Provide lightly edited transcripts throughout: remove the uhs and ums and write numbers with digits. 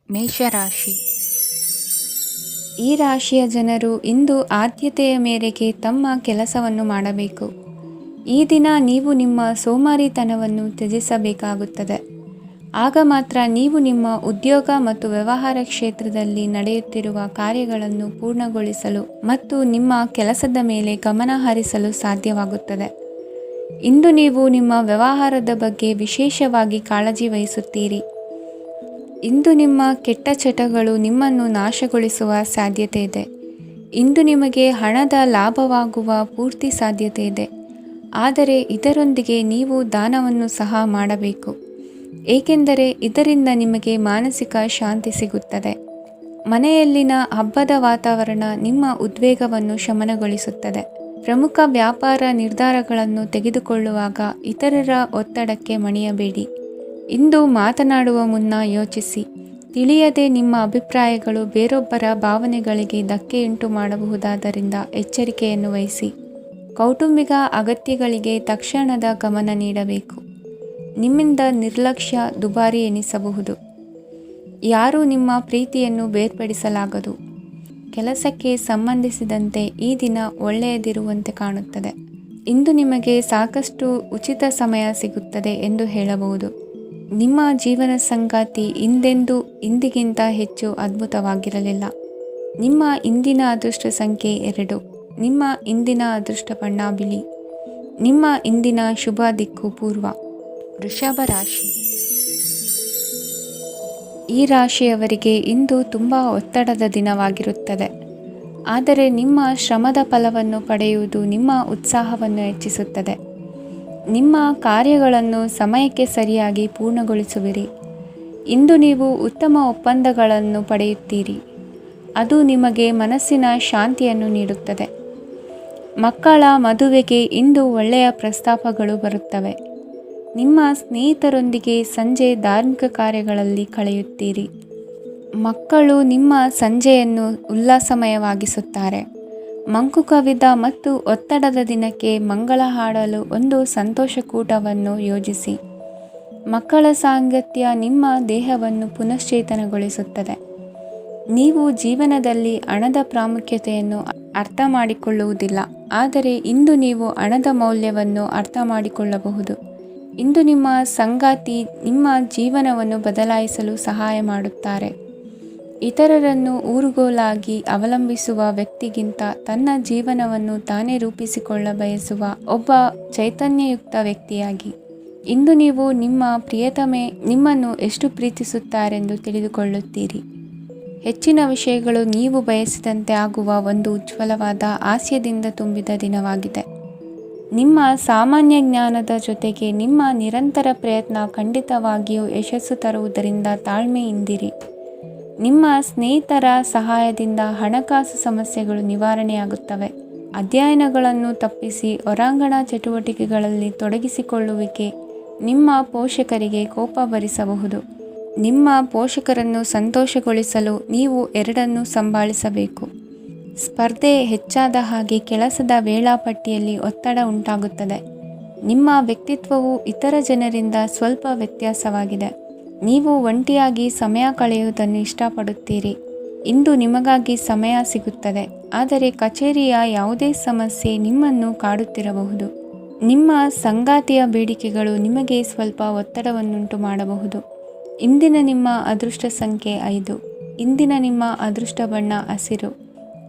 ಮೇಷರಾಶಿ. ಈ ರಾಶಿಯ ಜನರು ಇಂದು ಆದ್ಯತೆಯ ಮೇರೆಗೆ ತಮ್ಮ ಕೆಲಸವನ್ನು ಮಾಡಬೇಕು. ಈ ದಿನ ನೀವು ನಿಮ್ಮ ಸೋಮಾರಿತನವನ್ನು ತ್ಯಜಿಸಬೇಕಾಗುತ್ತದೆ. ಆಗ ಮಾತ್ರ ನೀವು ನಿಮ್ಮ ಉದ್ಯೋಗ ಮತ್ತು ವ್ಯವಹಾರ ಕ್ಷೇತ್ರದಲ್ಲಿ ನಡೆಯುತ್ತಿರುವ ಕಾರ್ಯಗಳನ್ನು ಪೂರ್ಣಗೊಳಿಸಲು ಮತ್ತು ನಿಮ್ಮ ಕೆಲಸದ ಮೇಲೆ ಗಮನ ಹರಿಸಲು ಸಾಧ್ಯವಾಗುತ್ತದೆ. ಇಂದು ನೀವು ನಿಮ್ಮ ವ್ಯವಹಾರದ ಬಗ್ಗೆ ವಿಶೇಷವಾಗಿ ಕಾಳಜಿ ವಹಿಸುತ್ತೀರಿ. ಇಂದು ನಿಮ್ಮ ಕೆಟ್ಟ ಚಟಗಳು ನಿಮ್ಮನ್ನು ನಾಶಗೊಳಿಸುವ ಸಾಧ್ಯತೆ ಇದೆ. ಇಂದು ನಿಮಗೆ ಹಣದ ಲಾಭವಾಗುವ ಪೂರ್ತಿ ಸಾಧ್ಯತೆ ಇದೆ. ಆದರೆ ಇದರೊಂದಿಗೆ ನೀವು ದಾನವನ್ನು ಸಹ ಮಾಡಬೇಕು, ಏಕೆಂದರೆ ಇದರಿಂದ ನಿಮಗೆ ಮಾನಸಿಕ ಶಾಂತಿ ಸಿಗುತ್ತದೆ. ಮನೆಯಲ್ಲಿನ ಹಬ್ಬದ ವಾತಾವರಣ ನಿಮ್ಮ ಉದ್ವೇಗವನ್ನು ಶಮನಗೊಳಿಸುತ್ತದೆ. ಪ್ರಮುಖ ವ್ಯಾಪಾರ ನಿರ್ಧಾರಗಳನ್ನು ತೆಗೆದುಕೊಳ್ಳುವಾಗ ಇತರರ ಒತ್ತಡಕ್ಕೆ ಮಣಿಯಬೇಡಿ. ಇಂದು ಮಾತನಾಡುವ ಮುನ್ನ ಯೋಚಿಸಿ. ತಿಳಿಯದೆ ನಿಮ್ಮ ಅಭಿಪ್ರಾಯಗಳು ಬೇರೊಬ್ಬರ ಭಾವನೆಗಳಿಗೆ ಧಕ್ಕೆಯುಂಟು ಮಾಡಬಹುದಾದ್ದರಿಂದ ಎಚ್ಚರಿಕೆಯನ್ನು ವಹಿಸಿ. ಕೌಟುಂಬಿಕ ಅಗತ್ಯಗಳಿಗೆ ತಕ್ಷಣದ ಗಮನ ನೀಡಬೇಕು. ನಿಮ್ಮಿಂದ ನಿರ್ಲಕ್ಷ್ಯ ದುಬಾರಿ ಎನಿಸಬಹುದು. ಯಾರೂ ನಿಮ್ಮ ಪ್ರೀತಿಯನ್ನು ಬೇರ್ಪಡಿಸಲಾಗದು. ಕೆಲಸಕ್ಕೆ ಸಂಬಂಧಿಸಿದಂತೆ ಈ ದಿನ ಒಳ್ಳೆಯದಿರುವಂತೆ ಕಾಣುತ್ತದೆ. ಇಂದು ನಿಮಗೆ ಸಾಕಷ್ಟು ಉಚಿತ ಸಮಯ ಸಿಗುತ್ತದೆ ಎಂದು ಹೇಳಬಹುದು. ನಿಮ್ಮ ಜೀವನ ಸಂಗಾತಿ ಇಂದಿಗಿಂತ ಹೆಚ್ಚು ಅದ್ಭುತವಾಗಿರಲಿಲ್ಲ. ನಿಮ್ಮ ಇಂದಿನ ಅದೃಷ್ಟ ಸಂಖ್ಯೆ 2. ನಿಮ್ಮ ಇಂದಿನ ಅದೃಷ್ಟ ಬಣ್ಣ ಬಿಳಿ. ನಿಮ್ಮ ಇಂದಿನ ಶುಭ ದಿಕ್ಕು ಪೂರ್ವ. ವೃಷಭ ರಾಶಿ. ಈ ರಾಶಿಯವರಿಗೆ ಇಂದು ತುಂಬ ಒತ್ತಡದ ದಿನವಾಗಿರುತ್ತದೆ. ಆದರೆ ನಿಮ್ಮ ಶ್ರಮದ ಫಲವನ್ನು ಪಡೆಯುವುದು ನಿಮ್ಮ ಉತ್ಸಾಹವನ್ನು ಹೆಚ್ಚಿಸುತ್ತದೆ. ನಿಮ್ಮ ಕಾರ್ಯಗಳನ್ನು ಸಮಯಕ್ಕೆ ಸರಿಯಾಗಿ ಪೂರ್ಣಗೊಳಿಸುವಿರಿ. ಇಂದು ನೀವು ಉತ್ತಮ ಒಪ್ಪಂದಗಳನ್ನು ಪಡೆಯುತ್ತೀರಿ. ಅದು ನಿಮಗೆ ಮನಸ್ಸಿನ ಶಾಂತಿಯನ್ನು ನೀಡುತ್ತದೆ. ಮಕ್ಕಳ ಮದುವೆಗೆ ಇಂದು ಒಳ್ಳೆಯ ಪ್ರಸ್ತಾಪಗಳು ಬರುತ್ತವೆ. ನಿಮ್ಮ ಸ್ನೇಹಿತರೊಂದಿಗೆ ಸಂಜೆ ಧಾರ್ಮಿಕ ಕಾರ್ಯಗಳಲ್ಲಿ ಕಳೆಯುತ್ತೀರಿ. ಮಕ್ಕಳು ನಿಮ್ಮ ಸಂಜೆಯನ್ನು ಉಲ್ಲಾಸಮಯವಾಗಿಸುತ್ತಾರೆ. ಮಂಕು ಕವಿದ ಮತ್ತು ಒತ್ತಡದ ದಿನಕ್ಕೆ ಮಂಗಳ ಹಾಡಲು ಒಂದು ಸಂತೋಷಕೂಟವನ್ನು ಯೋಜಿಸಿ. ಮಕ್ಕಳ ಸಾಂಗತ್ಯ ನಿಮ್ಮ ದೇಹವನ್ನು ಪುನಶ್ಚೇತನಗೊಳಿಸುತ್ತದೆ. ನೀವು ಜೀವನದಲ್ಲಿ ಹಣದ ಪ್ರಾಮುಖ್ಯತೆಯನ್ನು ಅರ್ಥ ಮಾಡಿಕೊಳ್ಳುವುದಿಲ್ಲ, ಆದರೆ ಇಂದು ನೀವು ಹಣದ ಮೌಲ್ಯವನ್ನು ಅರ್ಥ ಮಾಡಿಕೊಳ್ಳಬಹುದು. ಇಂದು ನಿಮ್ಮ ಸಂಗಾತಿ ನಿಮ್ಮ ಜೀವನವನ್ನು ಬದಲಾಯಿಸಲು ಸಹಾಯ ಮಾಡುತ್ತಾರೆ. ಇತರರನ್ನು ಊರುಗೋಲಾಗಿ ಅವಲಂಬಿಸುವ ವ್ಯಕ್ತಿಗಿಂತ ತನ್ನ ಜೀವನವನ್ನು ತಾನೇ ರೂಪಿಸಿಕೊಳ್ಳ ಬಯಸುವ ಒಬ್ಬ ಚೈತನ್ಯಯುಕ್ತ ವ್ಯಕ್ತಿಯಾಗಿ. ಇಂದು ನೀವು ನಿಮ್ಮ ಪ್ರಿಯತಮೆ ನಿಮ್ಮನ್ನು ಎಷ್ಟು ಪ್ರೀತಿಸುತ್ತಾರೆಂದು ತಿಳಿದುಕೊಳ್ಳುತ್ತೀರಿ. ಹೆಚ್ಚಿನ ವಿಷಯಗಳು ನೀವು ಬಯಸಿದಂತೆ ಆಗುವ ಒಂದು ಉಜ್ವಲವಾದ ಹಾಸ್ಯದಿಂದ ತುಂಬಿದ ದಿನವಾಗಿದೆ. ನಿಮ್ಮ ಸಾಮಾನ್ಯ ಜ್ಞಾನದ ಜೊತೆಗೆ ನಿಮ್ಮ ನಿರಂತರ ಪ್ರಯತ್ನ ಖಂಡಿತವಾಗಿಯೂ ಯಶಸ್ಸು ತರುವುದರಿಂದ ತಾಳ್ಮೆಯಿಂದಿರಿ. ನಿಮ್ಮ ಸ್ನೇಹಿತರ ಸಹಾಯದಿಂದ ಹಣಕಾಸು ಸಮಸ್ಯೆಗಳು ನಿವಾರಣೆಯಾಗುತ್ತವೆ. ಅಧ್ಯಯನಗಳನ್ನು ತಪ್ಪಿಸಿ ಹೊರಾಂಗಣ ಚಟುವಟಿಕೆಗಳಲ್ಲಿ ತೊಡಗಿಸಿಕೊಳ್ಳುವಿಕೆ ನಿಮ್ಮ ಪೋಷಕರಿಗೆ ಕೋಪ ಭರಿಸಬಹುದು. ನಿಮ್ಮ ಪೋಷಕರನ್ನು ಸಂತೋಷಗೊಳಿಸಲು ನೀವು ಎರಡನ್ನೂ ಸಂಭಾಳಿಸಬೇಕು. ಸ್ಪರ್ಧೆ ಹೆಚ್ಚಾದ ಹಾಗೆ ಕೆಲಸದ ವೇಳಾಪಟ್ಟಿಯಲ್ಲಿ ಒತ್ತಡ ಉಂಟಾಗುತ್ತದೆ. ನಿಮ್ಮ ವ್ಯಕ್ತಿತ್ವವು ಇತರ ಜನರಿಂದ ಸ್ವಲ್ಪ ವ್ಯತ್ಯಾಸವಾಗಿದೆ. ನೀವು ಒಂಟಿಯಾಗಿ ಸಮಯ ಕಳೆಯುವುದನ್ನು ಇಷ್ಟಪಡುತ್ತೀರಿ. ಇಂದು ನಿಮಗಾಗಿ ಸಮಯ ಸಿಗುತ್ತದೆ, ಆದರೆ ಕಚೇರಿಯ ಯಾವುದೇ ಸಮಸ್ಯೆ ನಿಮ್ಮನ್ನು ಕಾಡುತ್ತಿರಬಹುದು. ನಿಮ್ಮ ಸಂಗಾತಿಯ ಬೇಡಿಕೆಗಳು ನಿಮಗೆ ಸ್ವಲ್ಪ ಒತ್ತಡವನ್ನುಂಟು ಮಾಡಬಹುದು. ಇಂದಿನ ನಿಮ್ಮ ಅದೃಷ್ಟ ಸಂಖ್ಯೆ 5. ಇಂದಿನ ನಿಮ್ಮ ಅದೃಷ್ಟ ಬಣ್ಣ ಹಸಿರು.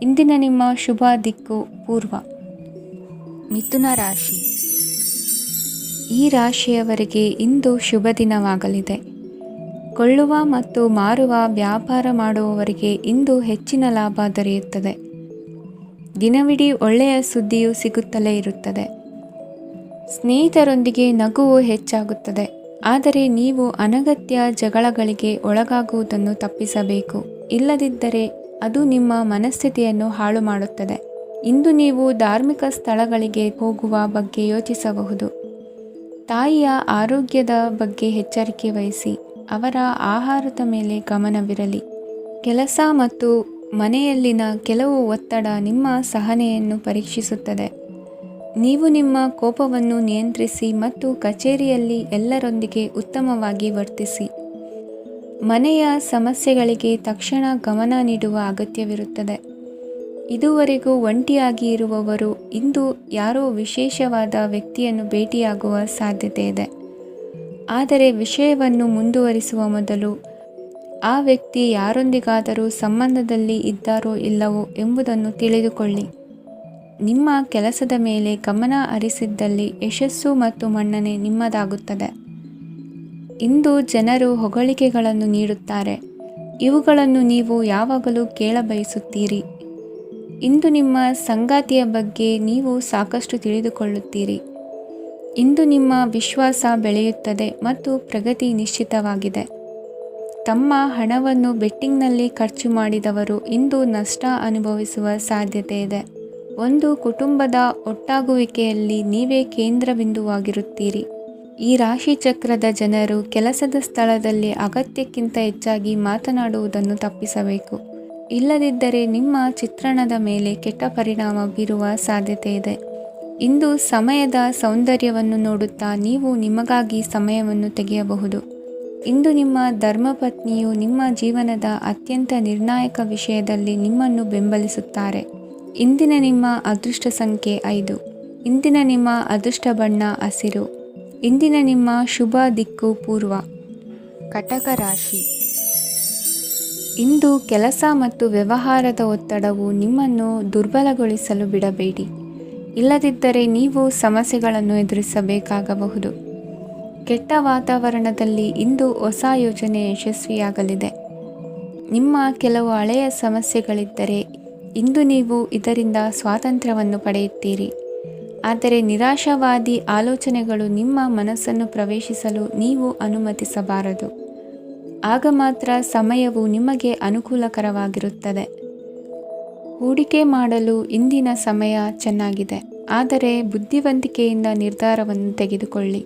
ಇಂದಿನ ನಿಮ್ಮ ಶುಭ ದಿಕ್ಕು ಪೂರ್ವ. ಮಿಥುನ ರಾಶಿ. ಈ ರಾಶಿಯವರಿಗೆ ಇಂದು ಶುಭ ದಿನವಾಗಲಿದೆ. ಕೊಳ್ಳುವ ಮತ್ತು ಮಾರುವ ವ್ಯಾಪಾರ ಮಾಡುವವರಿಗೆ ಇಂದು ಹೆಚ್ಚಿನ ಲಾಭ ದೊರೆಯುತ್ತದೆ. ದಿನವಿಡೀ ಒಳ್ಳೆಯ ಸುದ್ದಿಯು ಸಿಗುತ್ತಲೇ ಇರುತ್ತದೆ. ಸ್ನೇಹಿತರೊಂದಿಗೆ ನಗುವು ಹೆಚ್ಚಾಗುತ್ತದೆ, ಆದರೆ ನೀವು ಅನಗತ್ಯ ಜಗಳಗಳಿಗೆ ಒಳಗಾಗುವುದನ್ನು ತಪ್ಪಿಸಬೇಕು. ಇಲ್ಲದಿದ್ದರೆ ಅದು ನಿಮ್ಮ ಮನಸ್ಥಿತಿಯನ್ನು ಹಾಳು ಮಾಡುತ್ತದೆ. ಇಂದು ನೀವು ಧಾರ್ಮಿಕ ಸ್ಥಳಗಳಿಗೆ ಹೋಗುವ ಬಗ್ಗೆ ಯೋಚಿಸಬಹುದು. ತಾಯಿಯ ಆರೋಗ್ಯದ ಬಗ್ಗೆ ಎಚ್ಚರಿಕೆ ವಹಿಸಿ. ಅವರ ಆಹಾರದ ಮೇಲೆ ಗಮನವಿರಲಿ. ಕೆಲಸ ಮತ್ತು ಮನೆಯಲ್ಲಿನ ಕೆಲವು ಒತ್ತಡ ನಿಮ್ಮ ಸಹನೆಯನ್ನು ಪರೀಕ್ಷಿಸುತ್ತದೆ. ನೀವು ನಿಮ್ಮ ಕೋಪವನ್ನು ನಿಯಂತ್ರಿಸಿ ಮತ್ತು ಕಚೇರಿಯಲ್ಲಿ ಎಲ್ಲರೊಂದಿಗೆ ಉತ್ತಮವಾಗಿ ವರ್ತಿಸಿ. ಮನೆಯ ಸಮಸ್ಯೆಗಳಿಗೆ ತಕ್ಷಣ ಗಮನ ನೀಡುವ ಅಗತ್ಯವಿರುತ್ತದೆ. ಇದುವರೆಗೂ ಒಂಟಿಯಾಗಿ ಇರುವವರು ಇಂದು ಯಾರೋ ವಿಶೇಷವಾದ ವ್ಯಕ್ತಿಯನ್ನು ಭೇಟಿಯಾಗುವ ಸಾಧ್ಯತೆ ಇದೆ. ಆದರೆ ವಿಷಯವನ್ನು ಮುಂದುವರಿಸುವ ಮೊದಲು ಆ ವ್ಯಕ್ತಿ ಯಾರೊಂದಿಗಾದರೂ ಸಂಬಂಧದಲ್ಲಿ ಇದ್ದಾರೋ ಇಲ್ಲವೋ ಎಂಬುದನ್ನು ತಿಳಿದುಕೊಳ್ಳಿ. ನಿಮ್ಮ ಕೆಲಸದ ಮೇಲೆ ಗಮನ ಹರಿಸಿದ್ದಲ್ಲಿ ಯಶಸ್ಸು ಮತ್ತು ಮನ್ನಣೆ ನಿಮ್ಮದಾಗುತ್ತದೆ. ಇಂದು ಜನರು ಹೊಗಳಿಕೆಗಳನ್ನು ನೀಡುತ್ತಾರೆ. ಇವುಗಳನ್ನು ನೀವು ಯಾವಾಗಲೂ ಕೇಳಬಯಸುತ್ತೀರಿ. ಇಂದು ನಿಮ್ಮ ಸಂಗಾತಿಯ ಬಗ್ಗೆ ನೀವು ಸಾಕಷ್ಟು ತಿಳಿದುಕೊಳ್ಳುತ್ತೀರಿ. ಇಂದು ನಿಮ್ಮ ವಿಶ್ವಾಸ ಬೆಳೆಯುತ್ತದೆ ಮತ್ತು ಪ್ರಗತಿ ನಿಶ್ಚಿತವಾಗಿದೆ. ತಮ್ಮ ಹಣವನ್ನು ಬೆಟ್ಟಿಂಗ್ನಲ್ಲಿ ಖರ್ಚು ಮಾಡಿದವರು ಇಂದು ನಷ್ಟ ಅನುಭವಿಸುವ ಸಾಧ್ಯತೆ ಇದೆ. ಒಂದು ಕುಟುಂಬದ ಒಟ್ಟಾಗುವಿಕೆಯಲ್ಲಿ ನೀವೇ ಕೇಂದ್ರ ಬಿಂದುವಾಗಿರುತ್ತೀರಿ. ಈ ರಾಶಿ ಚಕ್ರದ ಜನರು ಕೆಲಸದ ಸ್ಥಳದಲ್ಲಿ ಅಗತ್ಯಕ್ಕಿಂತ ಹೆಚ್ಚಾಗಿ ಮಾತನಾಡುವುದನ್ನು ತಪ್ಪಿಸಬೇಕು. ಇಲ್ಲದಿದ್ದರೆ ನಿಮ್ಮ ಚಿತ್ರಣದ ಮೇಲೆ ಕೆಟ್ಟ ಪರಿಣಾಮ ಬೀರುವ ಸಾಧ್ಯತೆ ಇದೆ. ಇಂದು ಸಮಯದ ಸೌಂದರ್ಯವನ್ನು ನೋಡುತ್ತಾ ನೀವು ನಿಮಗಾಗಿ ಸಮಯವನ್ನು ತೆಗೆಯಬಹುದು. ಇಂದು ನಿಮ್ಮ ಧರ್ಮಪತ್ನಿಯು ನಿಮ್ಮ ಜೀವನದ ಅತ್ಯಂತ ನಿರ್ಣಾಯಕ ವಿಷಯದಲ್ಲಿ ನಿಮ್ಮನ್ನು ಬೆಂಬಲಿಸುತ್ತಾರೆ. ಇಂದಿನ ನಿಮ್ಮ ಅದೃಷ್ಟ ಸಂಖ್ಯೆ 5. ಇಂದಿನ ನಿಮ್ಮ ಅದೃಷ್ಟ ಬಣ್ಣ ಹಸಿರು. ಇಂದಿನ ನಿಮ್ಮ ಶುಭ ದಿಕ್ಕು ಪೂರ್ವ. ಕಟಕ ರಾಶಿ. ಇಂದು ಕೆಲಸ ಮತ್ತು ವ್ಯವಹಾರದ ಒತ್ತಡವು ನಿಮ್ಮನ್ನು ದುರ್ಬಲಗೊಳಿಸಲು ಬಿಡಬೇಡಿ. ಇಲ್ಲದಿದ್ದರೆ ನೀವು ಸಮಸ್ಯೆಗಳನ್ನು ಎದುರಿಸಬೇಕಾಗಬಹುದು. ಕೆಟ್ಟ ವಾತಾವರಣದಲ್ಲಿ ಇಂದು ಹೊಸ ಯೋಜನೆ ಯಶಸ್ವಿಯಾಗಲಿದೆ. ನಿಮ್ಮ ಕೆಲವು ಹಳೆಯ ಸಮಸ್ಯೆಗಳಿದ್ದರೆ ಇಂದು ನೀವು ಇದರಿಂದ ಸ್ವಾತಂತ್ರ್ಯವನ್ನು ಪಡೆಯುತ್ತೀರಿ. ಆದರೆ ನಿರಾಶಾವಾದಿ ಆಲೋಚನೆಗಳು ನಿಮ್ಮ ಮನಸ್ಸನ್ನು ಪ್ರವೇಶಿಸಲು ನೀವು ಅನುಮತಿಸಬಾರದು. ಆಗ ಮಾತ್ರ ಸಮಯವು ನಿಮಗೆ ಅನುಕೂಲಕರವಾಗಿರುತ್ತದೆ. ಹೂಡಿಕೆ ಮಾಡಲು ಇಂದಿನ ಸಮಯ ಚೆನ್ನಾಗಿದೆ, ಆದರೆ ಬುದ್ಧಿವಂತಿಕೆಯಿಂದ ನಿರ್ಧಾರವನ್ನು ತೆಗೆದುಕೊಳ್ಳಿ.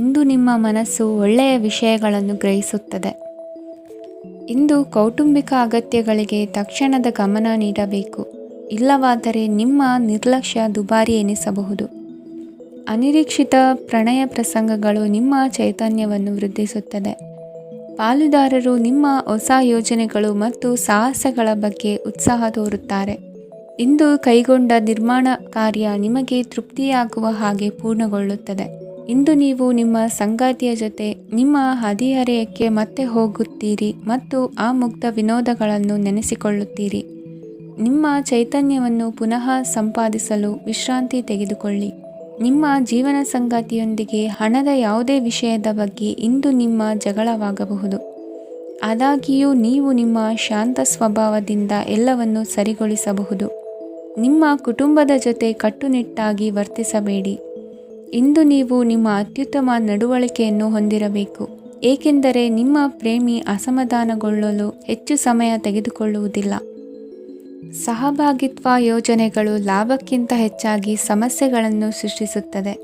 ಇಂದು ನಿಮ್ಮ ಮನಸ್ಸು ಒಳ್ಳೆಯ ವಿಷಯಗಳನ್ನು ಗ್ರಹಿಸುತ್ತದೆ. ಇಂದು ಕೌಟುಂಬಿಕ ಅಗತ್ಯಗಳಿಗೆ ತಕ್ಷಣದ ಗಮನ ನೀಡಬೇಕು. ಇಲ್ಲವಾದರೆ ನಿಮ್ಮ ನಿರ್ಲಕ್ಷ್ಯ ದುಬಾರಿ ಎನಿಸಬಹುದು. ಅನಿರೀಕ್ಷಿತ ಪ್ರಣಯ ಪ್ರಸಂಗಗಳು ನಿಮ್ಮ ಚೈತನ್ಯವನ್ನು ವೃದ್ಧಿಸುತ್ತದೆ. ಪಾಲುದಾರರು ನಿಮ್ಮ ಹೊಸ ಯೋಜನೆಗಳು ಮತ್ತು ಸಾಹಸಗಳ ಬಗ್ಗೆ ಉತ್ಸಾಹ ತೋರುತ್ತಾರೆ. ಇಂದು ಕೈಗೊಂಡ ನಿರ್ಮಾಣ ಕಾರ್ಯ ನಿಮಗೆ ತೃಪ್ತಿಯಾಗುವ ಹಾಗೆ ಪೂರ್ಣಗೊಳ್ಳುತ್ತದೆ. ಇಂದು ನೀವು ನಿಮ್ಮ ಸಂಗಾತಿಯ ಜೊತೆ ನಿಮ್ಮ ಹದಿಹರೆಯಕ್ಕೆ ಮತ್ತೆ ಹೋಗುತ್ತೀರಿ ಮತ್ತು ಆ ಮುಗ್ಧ ವಿನೋದಗಳನ್ನು ನೆನೆಸಿಕೊಳ್ಳುತ್ತೀರಿ. ನಿಮ್ಮ ಚೈತನ್ಯವನ್ನು ಪುನಃ ಸಂಪಾದಿಸಲು ವಿಶ್ರಾಂತಿ ತೆಗೆದುಕೊಳ್ಳಿ. ನಿಮ್ಮ ಜೀವನ ಸಂಗಾತಿಯೊಂದಿಗೆ ಹಣದ ಯಾವುದೇ ವಿಷಯದ ಬಗ್ಗೆ ಇಂದು ನಿಮ್ಮ ಜಗಳವಾಗಬಹುದು. ಆದಾಗ್ಯೂ ನೀವು ನಿಮ್ಮ ಶಾಂತ ಸ್ವಭಾವದಿಂದ ಎಲ್ಲವನ್ನು ಸರಿಗೊಳಿಸಬಹುದು. ನಿಮ್ಮ ಕುಟುಂಬದ ಜೊತೆ ಕಟ್ಟುನಿಟ್ಟಾಗಿ ವರ್ತಿಸಬೇಡಿ. ಇಂದು ನೀವು ನಿಮ್ಮ ಅತ್ಯುತ್ತಮ ನಡವಳಿಕೆಯನ್ನು ಹೊಂದಿರಬೇಕು, ಏಕೆಂದರೆ ನಿಮ್ಮ ಪ್ರೇಮಿ ಅಸಮಾಧಾನಗೊಳ್ಳಲು ಹೆಚ್ಚು ಸಮಯ ತೆಗೆದುಕೊಳ್ಳುವುದಿಲ್ಲ. ಸಹಭಾಗಿತ್ವ ಯೋಜನೆಗಳು ಲಾಭಕ್ಕಿಂತ ಹೆಚ್ಚಾಗಿ ಸಮಸ್ಯೆಗಳನ್ನು ಸೃಷ್ಟಿಸುತ್ತದೆ.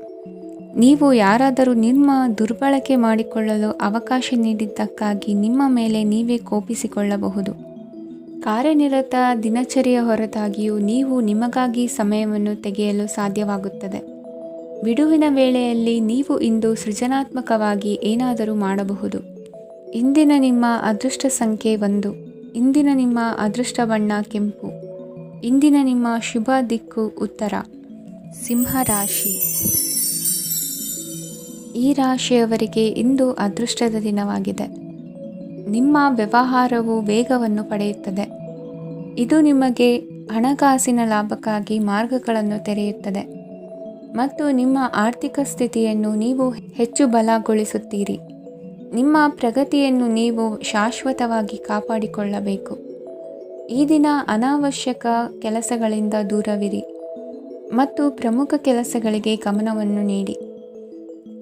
ನೀವು ಯಾರಾದರೂ ನಿಮ್ಮ ದುರ್ಬಳಕೆ ಮಾಡಿಕೊಳ್ಳಲು ಅವಕಾಶ ನೀಡಿದ್ದಕ್ಕಾಗಿ ನಿಮ್ಮ ಮೇಲೆ ನೀವೇ ಕೋಪಿಸಿಕೊಳ್ಳಬಹುದು. ಕಾರ್ಯನಿರತ ದಿನಚರಿಯ ಹೊರತಾಗಿಯೂ ನೀವು ನಿಮಗಾಗಿ ಸಮಯವನ್ನು ತೆಗೆಯಲು ಸಾಧ್ಯವಾಗುತ್ತದೆ. ಬಿಡುವಿನ ವೇಳೆಯಲ್ಲಿ ನೀವು ಇಂದು ಸೃಜನಾತ್ಮಕವಾಗಿ ಏನಾದರೂ ಮಾಡಬಹುದು. ಇಂದಿನ ನಿಮ್ಮ ಅದೃಷ್ಟ ಸಂಖ್ಯೆ 1. ಇಂದಿನ ನಿಮ್ಮ ಅದೃಷ್ಟ ಬಣ್ಣ ಕೆಂಪು. ಇಂದಿನ ನಿಮ್ಮ ಶುಭ ದಿಕ್ಕು ಉತ್ತರ. ಸಿಂಹ ರಾಶಿ. ಈ ರಾಶಿಯವರಿಗೆ ಇಂದು ಅದೃಷ್ಟದ ದಿನವಾಗಿದೆ. ನಿಮ್ಮ ವ್ಯವಹಾರವು ವೇಗವನ್ನು ಪಡೆಯುತ್ತದೆ. ಇದು ನಿಮಗೆ ಹಣಕಾಸಿನ ಲಾಭಕ್ಕಾಗಿ ಮಾರ್ಗಗಳನ್ನು ತೆರೆಯುತ್ತದೆ ಮತ್ತು ನಿಮ್ಮ ಆರ್ಥಿಕ ಸ್ಥಿತಿಯನ್ನು ನೀವು ಹೆಚ್ಚು ಬಲಗೊಳಿಸುತ್ತೀರಿ. ನಿಮ್ಮ ಪ್ರಗತಿಯನ್ನು ನೀವು ಶಾಶ್ವತವಾಗಿ ಕಾಪಾಡಿಕೊಳ್ಳಬೇಕು. ಈ ದಿನ ಅನಾವಶ್ಯಕ ಕೆಲಸಗಳಿಂದ ದೂರವಿರಿ ಮತ್ತು ಪ್ರಮುಖ ಕೆಲಸಗಳಿಗೆ ಗಮನವನ್ನು ನೀಡಿ.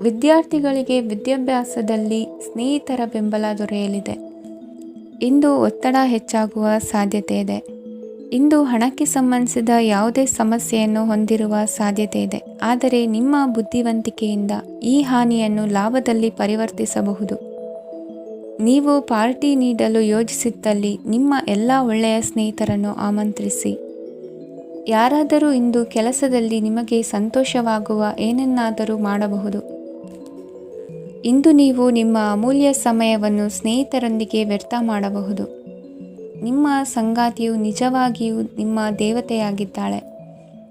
ವಿದ್ಯಾರ್ಥಿಗಳಿಗೆ ವಿದ್ಯಾಭ್ಯಾಸದಲ್ಲಿ ಸ್ನೇಹಿತರ ಬೆಂಬಲ ದೊರೆಯಲಿದೆ. ಇಂದು ಒತ್ತಡ ಹೆಚ್ಚಾಗುವ ಸಾಧ್ಯತೆ ಇದೆ. ಇಂದು ಹಣಕ್ಕೆ ಸಂಬಂಧಿಸಿದ ಯಾವುದೇ ಸಮಸ್ಯೆಯನ್ನು ಹೊಂದಿರುವ ಸಾಧ್ಯತೆ ಇದೆ, ಆದರೆ ನಿಮ್ಮ ಬುದ್ಧಿವಂತಿಕೆಯಿಂದ ಈ ಹಾನಿಯನ್ನು ಲಾಭದಲ್ಲಿ ಪರಿವರ್ತಿಸಬಹುದು. ನೀವು ಪಾರ್ಟಿ ನೀಡಲು ಯೋಜಿಸಿದ್ದಲ್ಲಿ ನಿಮ್ಮ ಎಲ್ಲ ಒಳ್ಳೆಯ ಸ್ನೇಹಿತರನ್ನು ಆಮಂತ್ರಿಸಿ. ಯಾರಾದರೂ ಇಂದು ಕೆಲಸದಲ್ಲಿ ನಿಮಗೆ ಸಂತೋಷವಾಗುವ ಏನನ್ನಾದರೂ ಮಾಡಬಹುದು. ಇಂದು ನೀವು ನಿಮ್ಮ ಅಮೂಲ್ಯ ಸಮಯವನ್ನು ಸ್ನೇಹಿತರೊಂದಿಗೆ ವ್ಯರ್ಥ ಮಾಡಬಹುದು. ನಿಮ್ಮ ಸಂಗಾತಿಯು ನಿಜವಾಗಿಯೂ ನಿಮ್ಮ ದೇವತೆಯಾಗಿದ್ದಾಳೆ